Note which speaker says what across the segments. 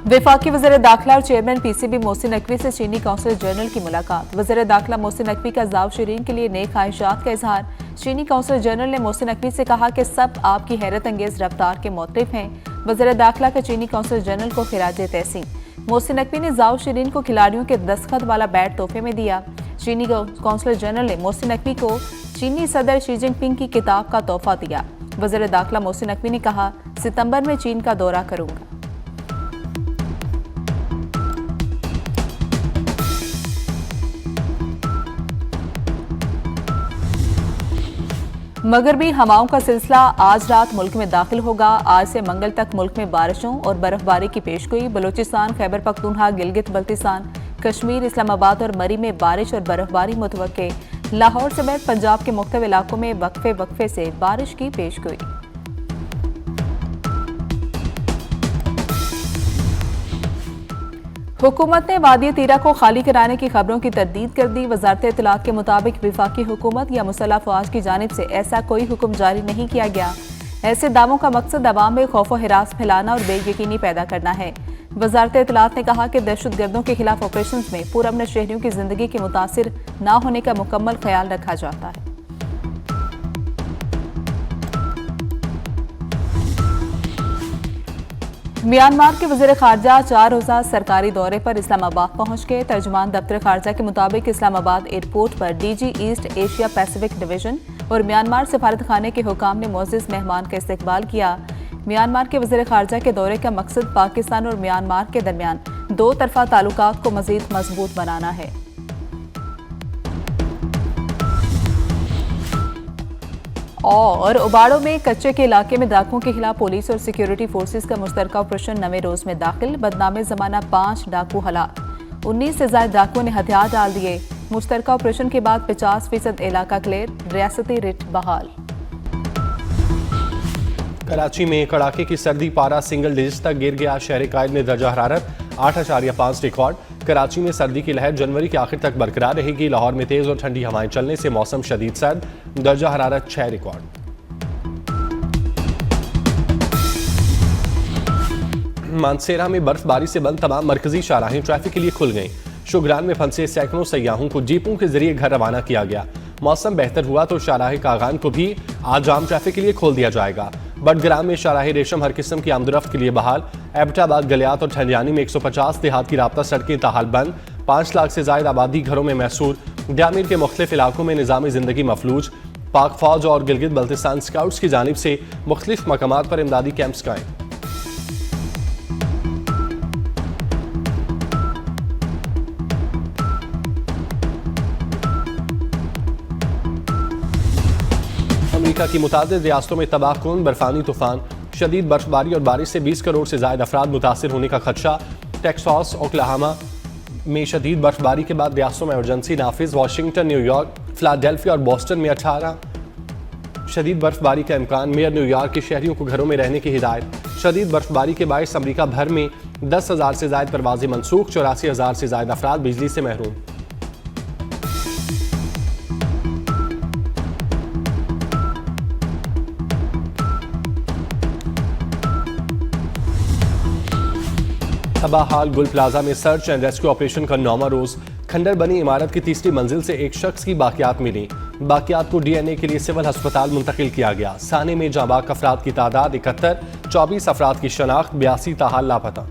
Speaker 1: वफाकी वज़ीर दाखिला और चेयरमैन पीसीबी मोहसिन नकवी से चीनी कौंसल जनरल की मुलाकात। वज़ीर दाखिला मोहसिन नकवी का जाव शिरीन के लिए नेक ख्वाहिशात का इजहार। चीनी कौंसल जनरल ने मोहसिन नकवी से कहा कि सब आपकी हैरत अंगेज रफ्तार के मोतिफ हैं। वज़ीर दाखिला का चीनी कौंसल जनरल को खिराज तहसीन। मोहसिन नकवी ने जाव शिरीन को खिलाड़ियों के दस्तखत वाला बैट तोहफे में दिया। चीनी कौंसल जनरल ने मोहसिन नकवी को चीनी सदर शी जिनपिंग की किताब का तोहफा दिया। वज़ीर दाखिला मोहसिन नकवी ने कहा, सितंबर में चीन का दौरा करूंगा। मगरबी हवाओं का सिलसिला आज रात मुल्क में दाखिल होगा। आज से मंगल तक मुल्क में बारिशों और बर्फबारी की पेशगोई। बलूचिस्तान, खैबर पख्तूनख्वा, गिलगित बल्तिस्तान, कश्मीर, इस्लामाबाद और मरी में बारिश और बर्फबारी मुतवक्के। लाहौर समेत पंजाब के मुख्तलिफ इलाकों में वक्फे वक्फे से बारिश की पेशगोई। हुकूमत ने वादी तीरा को खाली कराने की खबरों की तरदीद कर दी। वजारत इत्तलात के मुताबिक वफाकी हुकूमत या मुसल्लह फौज की जानिब से ऐसा कोई हुक्म जारी नहीं किया गया। ऐसे दावों का मकसद अवाम में खौफ व हिरास फैलाना और बेयकीनी पैदा करना है। वजारत इत्तलात ने कहा कि दहशतगर्दों के खिलाफ ऑपरेशन में पुरअमन शहरियों की जिंदगी के मुतासिर न होने का मुकम्मल ख्याल रखा जाता है। म्यांमार के वज़ीर खारजा 4 रोज़ा सरकारी दौरे पर इस्लामाबाद पहुंच गए। तर्जुमान दफ्तर खारजा के मुताबिक इस्लामाबाद एयरपोर्ट पर DG east Asia Pacific division और म्यांमार सफारत खाने के हुकाम ने मुअज़्ज़िज़ मेहमान का इस्तकबाल किया। म्यांमार के वज़ीर खारजा के दौरे का मकसद पाकिस्तान और म्यांमार के दरमियान दो तरफा ताल्लुकात को मज़ीद मजबूत बनाना है। और उबाड़ों में कच्चे के इलाके में डाकुओं के खिलाफ पुलिस और सिक्योरिटी फोर्सेस का मुश्तरका ऑपरेशन 9वें रोज में दाखिल। बदनामे जमाना 5 डाकू हलाक। 19 से ज्यादा डाकुओं ने हथियार डाल दिए। मुश्तरका ऑपरेशन के बाद 50% इलाका क्लियर। रियासती रिट बहाल।
Speaker 2: कराची में कड़ाके की सर्दी, पारा सिंगल डिजिट तक गिर गया। शहर कायद में दर्जा हरारत 8.5 रिकॉर्ड। कराची में सर्दी की लहर जनवरी के आखिर तक बरकरार रहेगी। लाहौर में तेज और ठंडी हवाएं चलने से मौसम शदीद सर्द, दर्जा हरारत 6 रिकॉर्ड। मानसेरा में बर्फबारी से बंद तमाम मरकजी शाहराहें ट्रैफिक के लिए खुल गईं। शुगरान में फंसे सैकड़ों सयाहों को जीपों के जरिए घर रवाना किया गया। मौसम बेहतर हुआ तो शाहराह कागान को भी आज आम ट्रैफिक के लिए खोल दिया जाएगा। बडग्राम में शाहराह रेशम हर किस्म की आमदरफ्त के लिए बहाल। एबटाबाद, गलियात और ठंडियानी में 150 देहात की राब्ता सड़कें ताहाल बंद। 5 लाख से ज्यादा आबादी घरों में महसूर। ग्यामीर के मुख्तलिफ इलाकों में निज़ामी जिंदगी मफलूज। पाक फौज और गिलगित बल्तिस्तान स्काउट्स की जानिब से मुख्तलिफ मकामात पर इमदादी कैंप्स कायम। अमेरिका की मुतादिद रियासतों में तबाहकुन बर्फानी तूफान, शदीद बर्फबारी और बारिश से 20 करोड़ से ज्यादा अफराद मुतासिर होने का खदशा। टेक्सास, ओक्लाहोमा में शदीद बर्फबारी के बाद रियासतों में इमरजेंसी नाफिज। वाशिंगटन, न्यूयॉर्क, फिलाडेल्फिया और बोस्टन में 18 शदीद बर्फबारी का इम्कान। मेयर न्यूयॉर्क के शहरियों को घरों में रहने की हिदायत। शदीद बर्फबारी के बायस अमरीका भर में 10,000 से ज्यादा परवाजें मनसूख। 84,000 से ज्यादा अफराद बिजली से महरूम। तबाह हाल गुल प्लाजा में सर्च एंड रेस्क्यू ऑपरेशन का 9वां रोज। खंडर बनी इमारत की तीसरी मंजिल से एक शख्स की बाकियात मिली। बाकियात को डीएनए के लिए सिविल अस्पताल मुंतकिल किया गया। साने में जांबाक अफराद की तादाद 71, 24 अफराद की शनाख्त, 82 ताहाल लापता।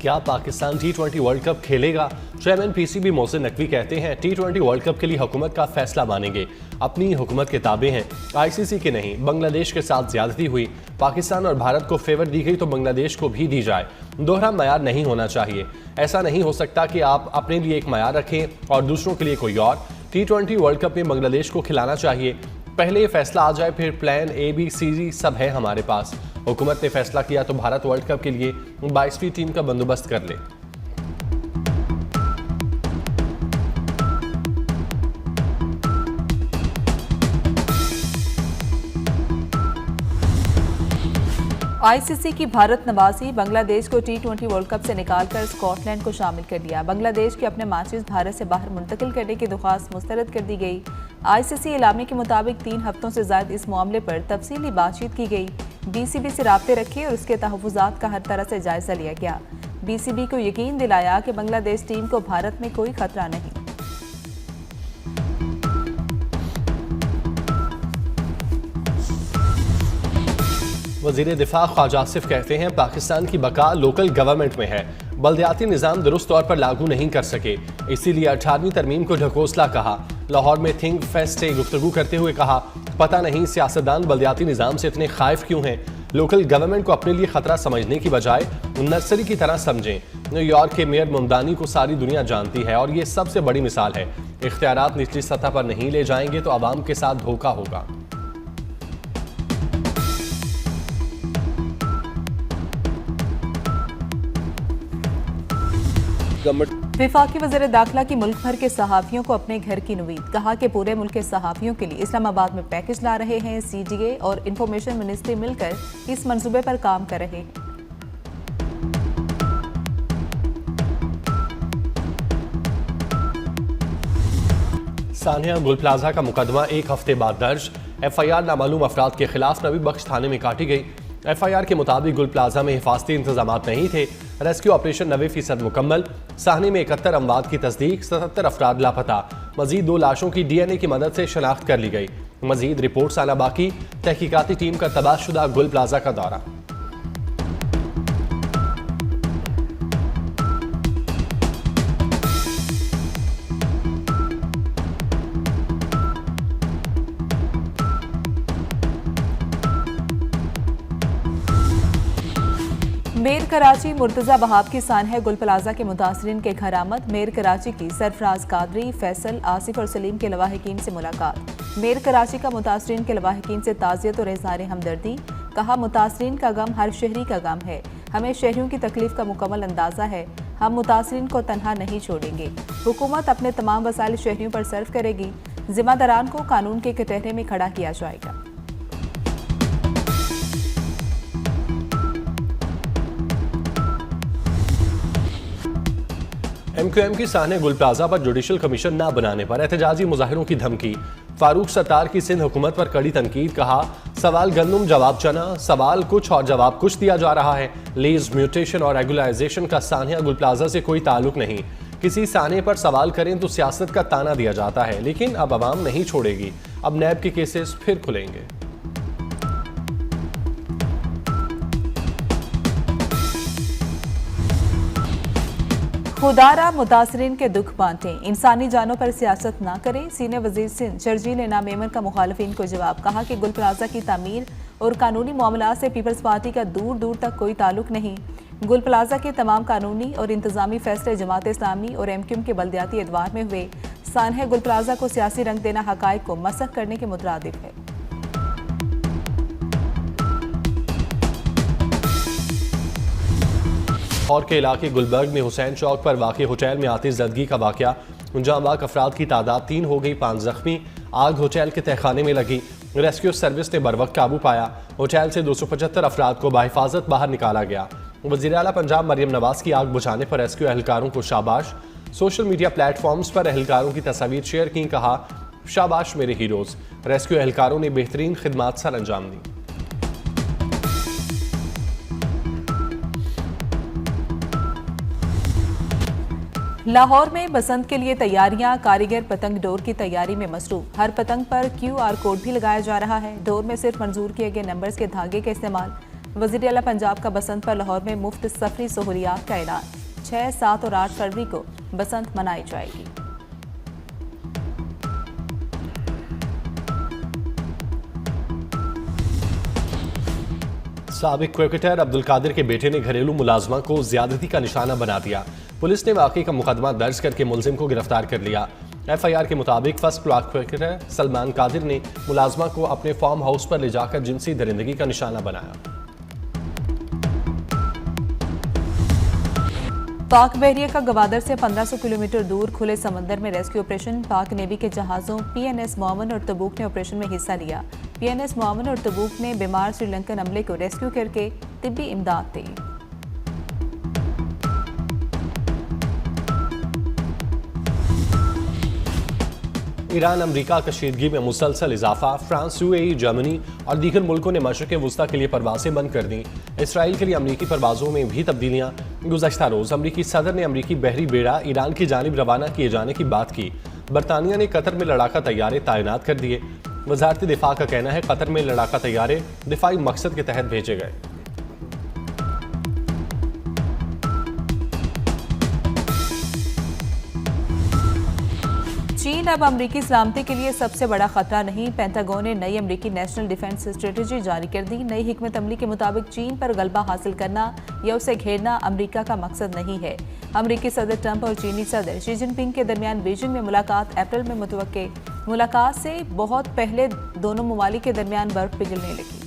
Speaker 2: क्या पाकिस्तान T20 वर्ल्ड कप खेलेगा? चेयरमैन पीसीबी मोहसिन नकवी कहते हैं T20 वर्ल्ड कप के लिए हुकूमत का फैसला मानेंगे। अपनी हुकूमत के ताबे हैं, आईसीसी के नहीं। बांग्लादेश के साथ ज्यादती हुई, पाकिस्तान और भारत को फेवर दी गई तो बांग्लादेश को भी दी जाए। दोहरा मयार नहीं होना चाहिए। ऐसा नहीं हो सकता कि आप अपने लिए एक मयार रखें और दूसरों के लिए कोई और। T20 वर्ल्ड कप में बांग्लादेश को खिलाना चाहिए। पहले ये फैसला आ जाए, फिर प्लान A, B, C सब है हमारे पास। हुकूमत ने फैसला किया तो भारत वर्ल्ड कप के लिए 22वीं टीम का बंदोबस्त कर ले।
Speaker 1: आईसीसी की भारत नवासी, बांग्लादेश को T20 वर्ल्ड कप से निकालकर स्कॉटलैंड को शामिल कर लिया। बांग्लादेश के अपने मैचेस भारत से बाहर मुंतकिल करने की दरख्वास्त मुस्तरद कर दी गई। आईसीसी इलामी के मुताबिक 3 हफ्तों से ज्यादा इस मामले पर तफसीली बातचीत की गई। बीसीबी से राब्ते रखे और उसके तहफ़्फ़ुज़ात का हर तरह से जायजा लिया गया। बीसीबी को यकीन दिलाया कि बांग्लादेश टीम को भारत में कोई खतरा नहीं।
Speaker 2: वज़ीर दिफा ख्वाजा आसिफ कहते हैं पाकिस्तान की बका लोकल गवर्नमेंट में है, बल्दियाती निज़ाम दुरुस्त तौर पर लागू नहीं कर सके, इसीलिए 18वीं तरमीम को ढकोसला कहा। लाहौर में थिंक फेस्ट से गुफ्तगू करते हुए कहा, पता नहीं सियासतदान बल्दियाती निज़ाम से इतने खाइफ क्यों हैं। लोकल गवर्नमेंट को अपने लिए खतरा समझने की बजाय नर्सरी की तरह समझें। न्यूयॉर्क के मेयर मुमदानी को सारी दुनिया जानती है और ये सबसे बड़ी मिसाल है। इख्तियारात निचली सतह पर नहीं ले जाएंगे तो आवाम के साथ धोखा होगा।
Speaker 1: विफाकी वज़ीर दाखिला की मुल्क भर के सहाफ़ियों को अपने घर की नुवीद। कहा कि पूरे मुल्क के सहाफ़ियों के लिए इस्लामाबाद में पैकेज ला रहे हैं। CDA और इंफॉर्मेशन मिनिस्ट्री मिलकर इस मंसूबे पर काम कर रहे हैं।
Speaker 2: सानिया गुल प्लाजा का मुकदमा 1 हफ्ते बाद दर्ज। FIR नामालूम अफराद के खिलाफ नबी बख्श थाने में काटी गई। FIR के मुताबिक गुल प्लाजा में हिफाजती इंतजामात नहीं थे। रेस्क्यू ऑपरेशन 90% मुकम्मल। साहनी में 71 अमवात की तस्दीक, 77 अफराद लापता। मजीद 2 लाशों की DNA की मदद से शनाख्त कर ली गई। मजीद रिपोर्ट्स आना बाकी। तहकीकाती टीम का तबाहशुदा गुल प्लाजा का दौरा।
Speaker 1: मेयर कराची मुर्तजा बहाब की सानह गुल प्लाजा के मुतासरीन के घर आमद। मेयर कराची की सरफराज कादरी, फैसल, आसिफ और सलीम के लवाहिकीन से मुलाकात। मेयर कराची का मुतासरीन के लवाहिकीन से ताज़ियत और इज़हार हमदर्दी। कहा, मुतासरीन का गम हर शहरी का गम है। हमें शहरियों की तकलीफ का मुकम्मल अंदाज़ा है। हम मुतासरीन को तनहा नहीं छोड़ेंगे। हुकूमत अपने तमाम वसाइल शहरियों पर सर्व करेगी। जिम्मेदारान को कानून के कटहरे में खड़ा किया जाएगा।
Speaker 2: MQM की साहने गुल प्लाजा पर जुडिशल कमीशन न बनाने पर एहतजाजी मुजाहिरों की धमकी। फारूक सत्तार की सिंध हुकूमत पर कड़ी तनकीद। कहा, सवाल गंदम जवाब चना, सवाल कुछ और जवाब कुछ दिया जा रहा है। लीज, म्यूटेशन और रेगुलराइजेशन का सानिया गुल प्लाजा से कोई ताल्लुक नहीं। किसी साने पर सवाल करें तो सियासत का ताना दिया जाता है, लेकिन अब अवाम नहीं छोड़ेगी। अब नैब के केसेस फिर खुलेंगे।
Speaker 1: खुदारा मुतासरीन के दुख बांटें, इंसानी जानों पर सियासत ना करें। सीनियर वजीर सिंध शर्जील नामेमन का मुखालफिन को जवाब। कहा कि गुल प्लाजा की तामीर और कानूनी मामला से पीपल्स पार्टी का दूर दूर तक कोई ताल्लुक नहीं। गुल प्लाजा के तमाम कानूनी और इंतजामी फैसले जमात इस्लामी और MQM के बल्दियाती एतवार में हुए। सानह गुल प्लाजा को सियासी रंग देना हकायक को मसख करने के मुतरादिफ है।
Speaker 2: और के इलाके गुलबर्ग में हुसैन चौक पर वाक़ होटल में आतिशज़दगी का वाक़या। जांबाक अफराद की तादाद 3 हो गई, 5 जख्मी। आग होटल के तहखाने में लगी। रेस्क्यू सर्विस ने बरवक्त काबू पाया। होटल से 275 अफराद को बाहिफाजत बाहर निकाला गया। वज़ीर आला पंजाब मरियम नवाज की आग बुझाने पर रेस्क्यू एहलकारों को शाबाश। सोशल मीडिया प्लेटफॉर्म्स पर एहलकारों की तस्वीर शेयर की। कहा, शाबाश मेरे हीरोज़। रेस्क्यू एहलकारों ने बेहतरीन खिदमात सर अंजाम दी।
Speaker 1: लाहौर में बसंत के लिए तैयारियां। कारीगर पतंग डोर की तैयारी में मसरूफ। हर पतंग पर QR कोड भी लगाया जा रहा है। डोर में सिर्फ मंजूर किए गए नंबर्स के धागे का इस्तेमाल। वज़ीर आला पंजाब का बसंत पर लाहौर में मुफ्त सफरी सहूलियात का ऐलान। 6, 7 और 8 फरवरी को बसंत मनाई जाएगी।
Speaker 2: साबिक क्रिकेटर अब्दुल कादिर के बेटे ने घरेलू मुलाजमा को ज्यादती का निशाना बना दिया। पुलिस ने वाकई का मुकदमा दर्ज करके मुलजिम को गिरफ्तार कर लिया। FIR के मुताबिक first class cricketer Salman Qadir ने मुलाजमा को अपने फार्म हाउस पर ले जाकर जिनसी दरिंदगी का निशाना बनाया।
Speaker 1: पाक बहरिया का गवादर से 1500 किलोमीटर दूर खुले समंदर में रेस्क्यू ऑपरेशन। पाक नेवी के जहाज़ों PNS मोमन और तबूक ने ऑपरेशन में हिस्सा लिया। PNS मोमन और तबूक ने बीमार श्रीलंकन अमले को रेस्क्यू करके तिब्बी इमदाद दी।
Speaker 2: ईरान अमरीका कशीदगी में मुसलसल इजाफा, फ्रांस, यूएई, जर्मनी और दीगर मुल्कों ने मशरक़ वुस्ता के लिए परवाजें बंद कर दी। इसराइल के लिए अमरीकी परवाजों में भी तब्दीलियां। गुज़श्ता रोज़ अमरीकी सदर ने अमरीकी बहरी बेड़ा ईरान की जानिब रवाना किए जाने की बात की। बरतानिया ने कतर में लड़ाका तैयारे तैनात कर दिए। वजारत दिफा का कहना है कतर में लड़ाका तैयारे दिफाई मकसद के तहत भेजे गए।
Speaker 1: चीन अब अमरीकी सलामती के लिए सबसे बड़ा खतरा नहीं। पेंटागन ने नई अमरीकी नेशनल डिफेंस स्ट्रेटजी जारी कर दी। नई हिकमत अमली के मुताबिक चीन पर गलबा हासिल करना या उसे घेरना अमरीका का मकसद नहीं है। अमरीकी सदर ट्रंप और चीनी सदर शी जिनपिंग के दरमियान बीजिंग में मुलाकात अप्रैल में मुतवक्के। मुलाकात से बहुत पहले दोनों ममालिक के दरमियान बर्फ पिघलने लगी।